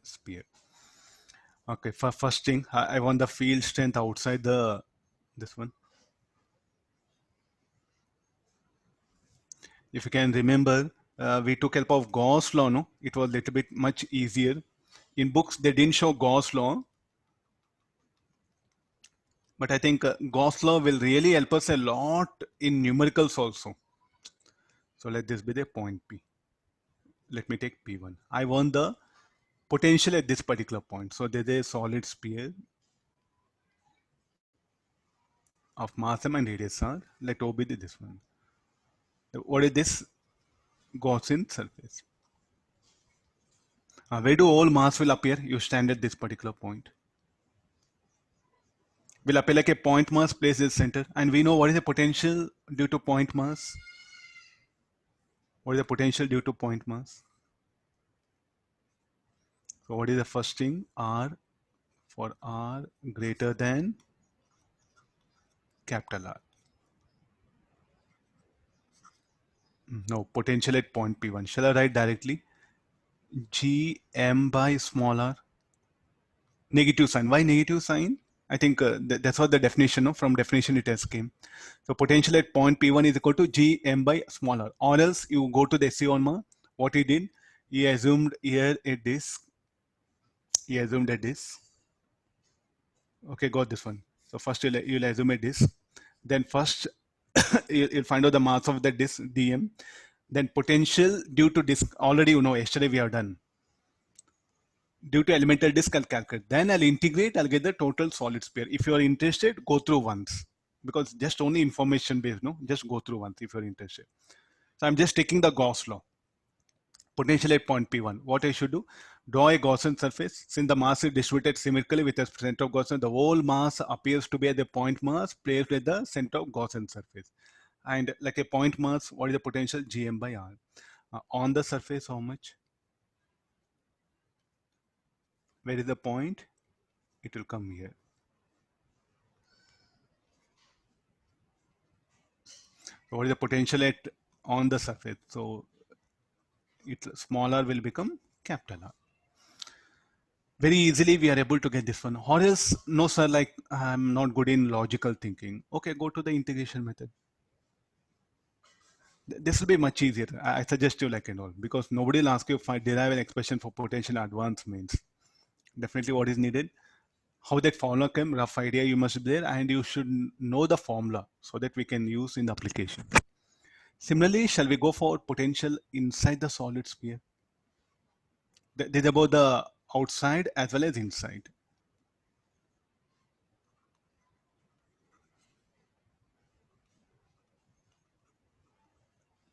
sphere. Okay, for first thing, I want the field strength outside this one. If you can remember, we took help of Gauss law, no? It was a little bit much easier. In books, they didn't show Gauss law, but I think Gauss law will really help us a lot in numericals also. So let this be the point P. Let me take P1. I want the potential at this particular point. So there is a solid sphere of mass m and radius r. Let O be this one. What is this? Gaussian surface. Where do all mass will appear? You stand at this particular point. Will appear like a point mass placed in the center. And we know what is the potential due to point mass. What is the potential due to point mass? So what is the first thing? R for R greater than capital R. No, potential at point P1. Shall I write directly? Gm by small r. Negative sign. Why negative sign? I think that's what the definition, no? From definition it has came. So potential at point P1 is equal to Gm by small r. Or else you go to the SEONMA. What he did, he assumed here a disk. He assumed a disk. Okay, got this one. So first you'll assume a disk. Then first you'll find out the mass of the disk dm. Then potential due to disk. Already you know, yesterday we have done. Due to elemental disk, I'll calculate. Then I'll integrate, I'll get the total solid sphere. If you're interested, go through once. Because just only information based, no? Just go through once if you're interested. So I'm just taking the Gauss law. Potential at point P1. What I should do? Draw a Gaussian surface. Since the mass is distributed symmetrically with the center of Gaussian, the whole mass appears to be at the point mass placed at the center of Gaussian surface. And like a point mass, what is the potential? Gm by r. On the surface, how much? Where is the point? It will come here. So what is the potential at on the surface? So it's smaller will become capital R. Very easily we are able to get this one. Or else, no sir, like I'm not good in logical thinking. Okay, go to the integration method. This will be much easier. I suggest you like and all, because nobody will ask you if I derive an expression for potential advanced means. Definitely what is needed. How that formula came, rough idea you must be there, and you should know the formula so that we can use in the application. Similarly, shall we go for potential inside the solid sphere? This is about the outside as well as inside.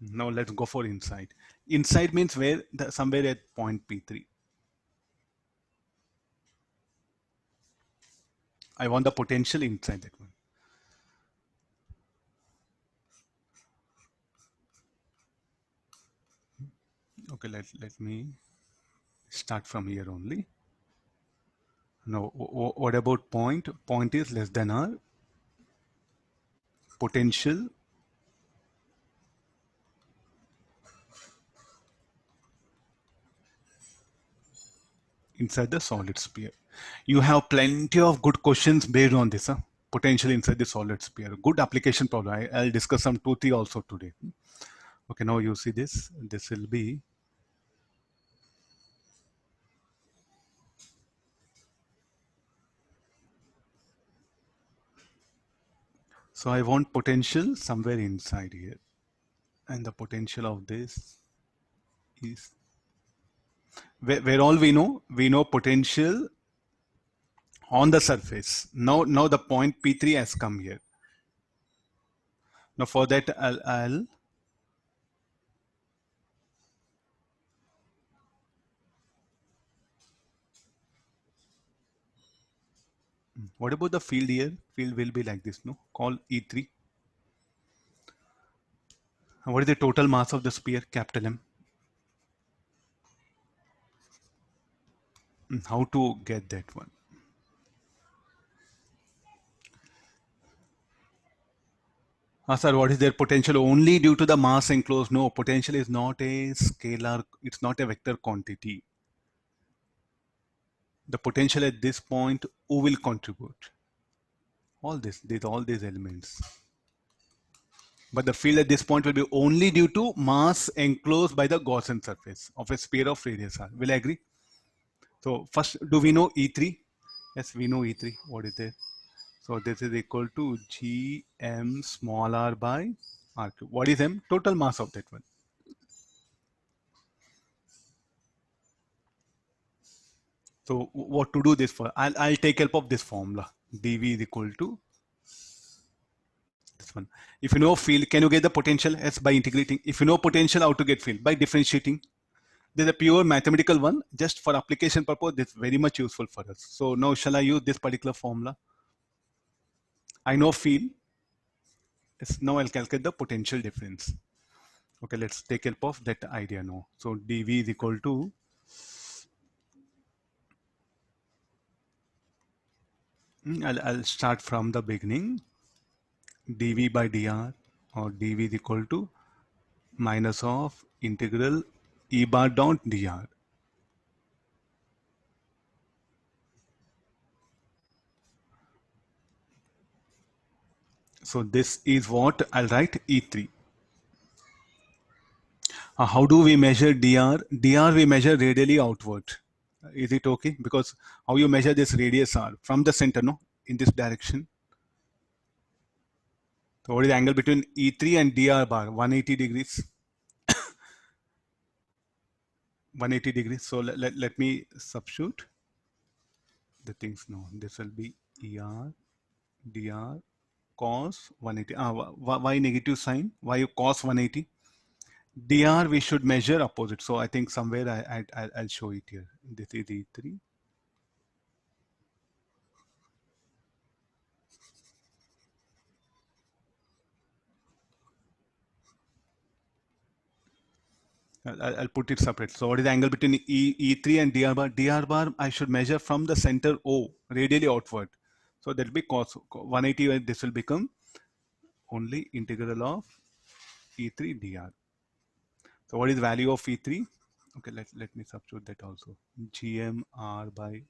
Now let's go for inside. Inside means where? Somewhere at point P3. I want the potential inside that one. Okay, let me start from here only. Now, what about point? Point is less than R. Potential inside the solid sphere. You have plenty of good questions based on this. Potential inside the solid sphere. Good application problem. I'll discuss some 2, 3 also today. Okay, now you see this. This will be so I want potential somewhere inside here. And the potential of this is where all we know potential on the surface. Now the point P3 has come here. Now for that I'll what about the field here? Field will be like this, no? Call E3. What is the total mass of the sphere? Capital M. How to get that one? Sir, what is their potential only due to the mass enclosed? No, potential is not a scalar. It's not a vector quantity. the potential at this point, who will contribute? All these elements. But the field at this point will be only due to mass enclosed by the Gaussian surface of a sphere of radius r. Will I agree? So first, do we know E3? Yes, we know E3. What is it? So this is equal to Gm small r by r cube. What is m? Total mass of that one. So what to do this for? I'll take help of this formula. dV is equal to this one. If you know field, can you get the potential? Yes, by integrating. If you know potential, how to get field? By differentiating. There's a pure mathematical one. Just for application purpose, this is very much useful for us. So now shall I use this particular formula? I know field. Yes, now I'll calculate the potential difference. Okay, let's take help of that idea now. So dV is equal to I'll start from the beginning. dV by dr, or dV is equal to minus of integral E bar dot dr. So this is what I'll write E3. How do we measure dr? Dr we measure radially outward. Is it okay? Because how you measure this radius r? From the center, no? In this direction. So what is the angle between E3 and dr bar? 180 degrees. 180 degrees. So let me substitute the things now. This will be ER, dr, cos 180. Why negative sign? Why cos 180? dr we should measure opposite. So I think somewhere I'll show it here. This is E3. I'll put it separate. So what is the angle between E3 and dr bar? Dr bar I should measure from the center O, radially outward. So that will be cos 180, and this will become only integral of E3 dr. So what is the value of E3? Okay, let me substitute that also. Gm r by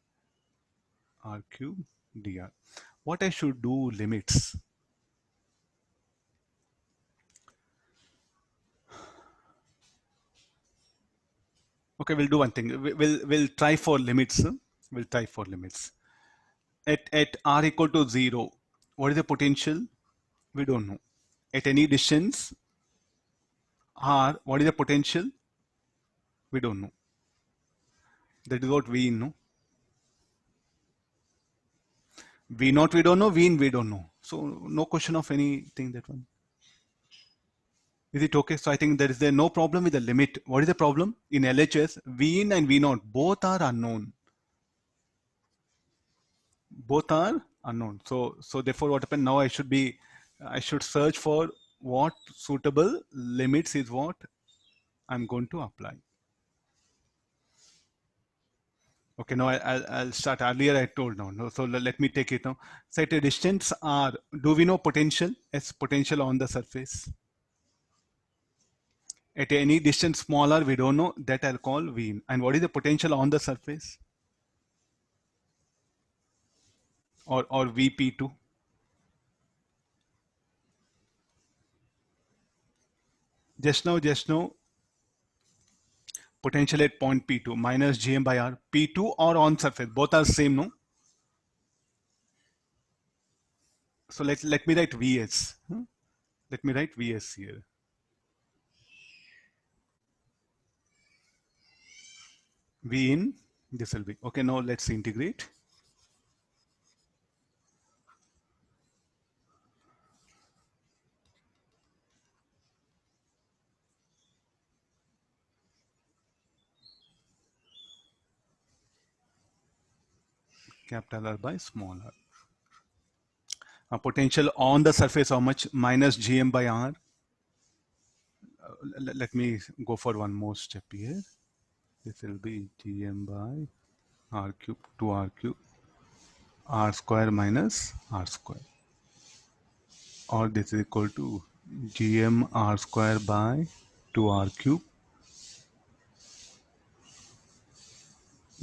r cube dr. What I should do, limits. Okay, we'll do one thing. We'll try for limits. We'll try for limits. At r equal to 0, what is the potential? We don't know. At any distance r, what is the potential? We don't know. That is what we know. V naught we don't know, V in we don't know. So no question of anything, that one. Is it okay? So I think there is no problem with the limit. What is the problem? In LHS, V in and V naught, both are unknown. Both are unknown. So therefore what happened now, I should search for what suitable limits is what I'm going to apply. Okay, now I'll start. Earlier I told now. No, so let me take it now. So at a distance r, do we know potential? Yes, potential on the surface. At any distance smaller, we don't know. That I'll call V in. And what is the potential on the surface? Or Vp2? Just now, potential at point P2 minus Gm by R. P2 or on surface, both are same, no? So let me write Vs. Let me write Vs here. V in, this will be. Okay, now let's integrate. Capital R by small r. Potential on the surface, how much? Minus Gm by R. Let me go for one more step here. This will be Gm by R cube to R cube, R square minus R square. Or this is equal to Gm R square by 2R cube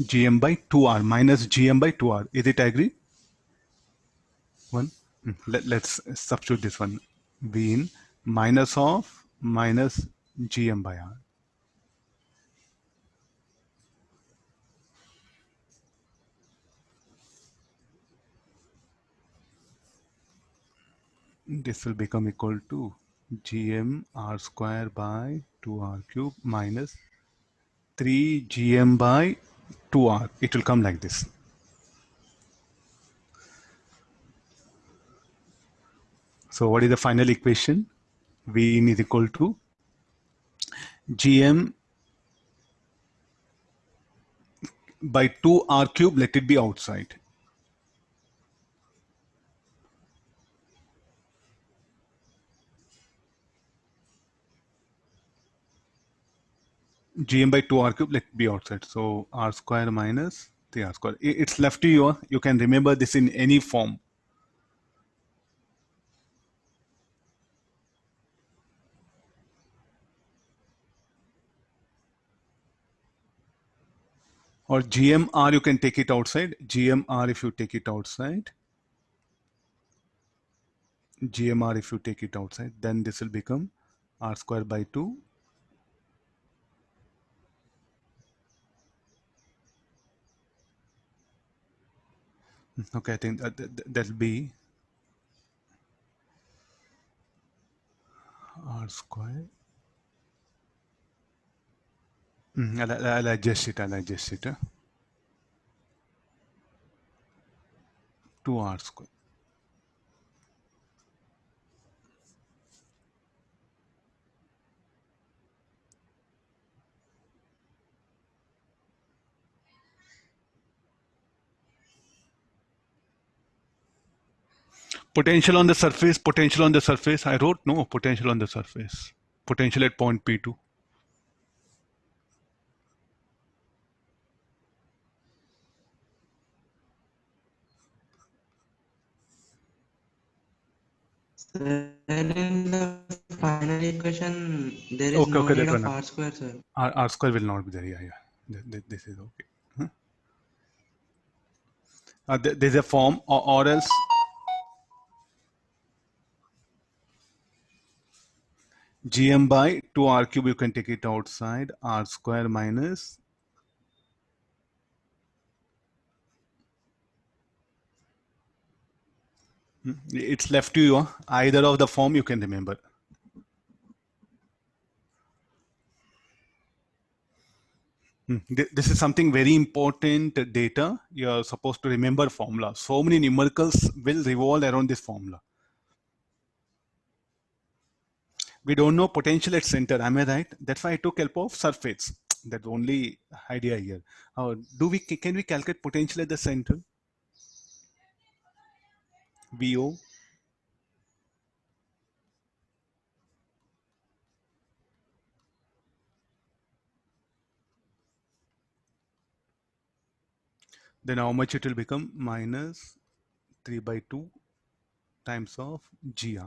gm by 2r minus gm by 2r. Is it agree? One. Let's substitute this one. V in minus of minus gm by r. This will become equal to gm r square by 2r cube minus 3 gm by 2r. It will come like this. So what is the final equation? V in is equal to gm by 2r cube, let it be outside. Gm by 2r cube, let it be outside. So r square minus 3r square. It's left to you. You can remember this in any form. Or GMR, you can take it outside. GMR, if you take it outside. GMR, if you take it outside, then this will become r square by 2. Okay, I think that'll be r square. I'll adjust it. 2r square. Potential on the surface, potential on the surface. I wrote no potential on the surface. Potential at point P2. Sir, in the final equation, there is Okay, no okay, need that of one. r square, sir. R square will not be there. Yeah. This is okay. There's a form, or else gm by 2r cube, you can take it outside. R square minus it's left to you. Either of the form you can remember. This is something very important data. You're supposed to remember formula. So many numericals will revolve around this formula. We don't know potential at center. Am I right? That's why I took help of surface. That's the only idea here. Can we calculate potential at the center? VO. Then how much it will become? Minus 3 by 2 times of GR.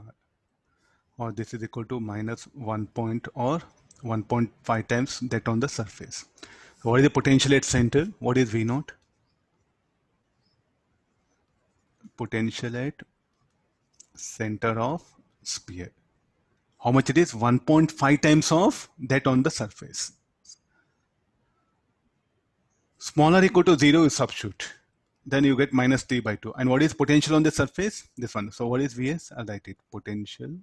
Or this is equal to minus 1 point or 1.5 times that on the surface. So what is the potential at center? What is V naught? Potential at center of sphere. How much it is? 1.5 times of that on the surface. Smaller equal to 0 is substitute. Then you get minus 3 by 2. And what is potential on the surface? This one. So what is Vs? I'll write it. Potential.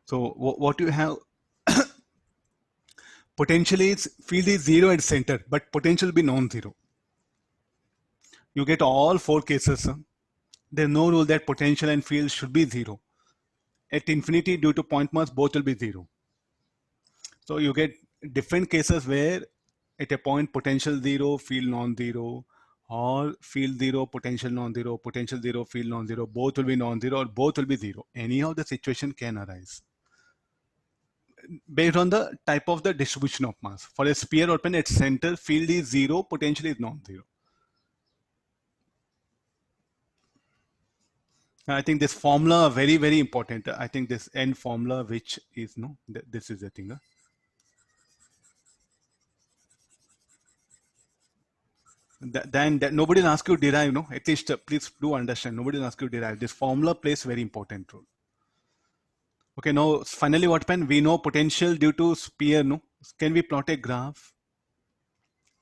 So what you have, potential is, field is 0 at center, but potential will be non-zero. You get all 4 cases. There's no rule that potential and field should be 0. At infinity, due to point mass, both will be 0. So you get different cases where at a point potential 0, field non-zero, or field 0, potential non-zero, potential 0, field non-zero, both will be non-zero or both will be 0. Anyhow, the situation can arise based on the type of the distribution of mass. For a sphere open at center, field is 0, potential is non-zero. I think this formula very, very important. I think this end formula, which is no, this is the thing. Then that nobody will ask you derive, no. At least please do understand. Nobody will ask you derive. This formula plays very important role. Okay, now finally what happened? We know potential due to sphere, no. Can we plot a graph?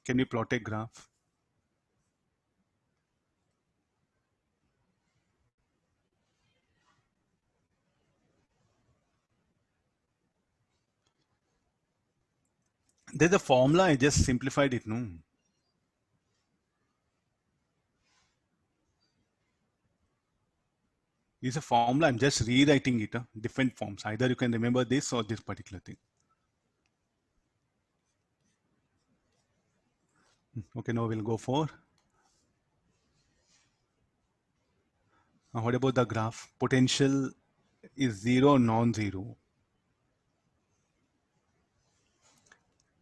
Can we plot a graph? There's a formula. I just simplified it, no. It's a formula. I'm just rewriting it, different forms. Either you can remember this or this particular thing. Okay, now we'll go for. What about the graph? Potential is zero, non-zero.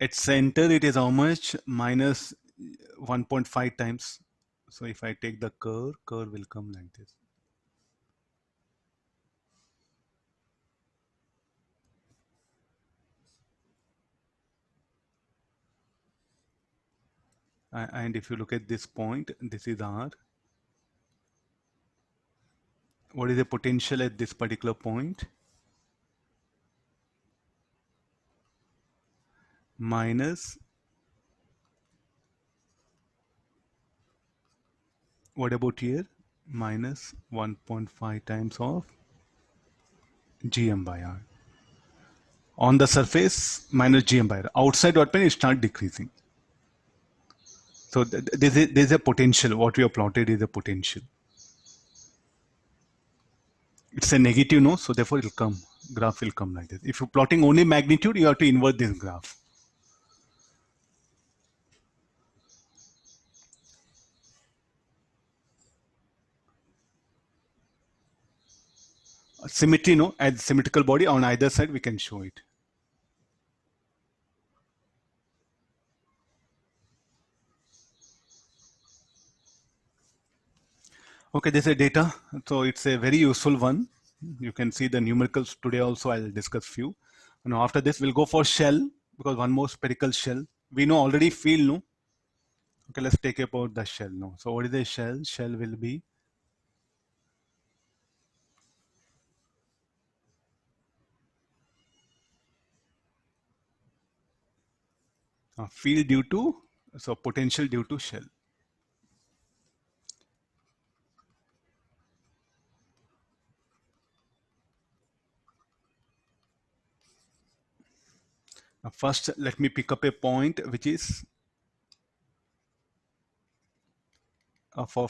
At center, it is how much? Minus 1.5 times. So if I take the curve will come like this. And if you look at this point, this is R. What is the potential at this particular point? Minus, what about here? Minus 1.5 times of Gm by R. On the surface, minus Gm by R. Outside what happens? It starts decreasing. So there's a potential. What we have plotted is a potential. It's a negative, no? So therefore it will come. Graph will come like this. If you're plotting only magnitude, you have to invert this graph. Symmetry, no? As symmetrical body on either side, we can show it. Okay, there's a data. So it's a very useful one. You can see the numericals today also. I'll discuss few. Now after this, we'll go for shell because one more spherical shell. We know already field, no? Okay, let's take about the shell now. So what is the shell? Shell will be field due to, so potential due to shell. First, let me pick up a point which is for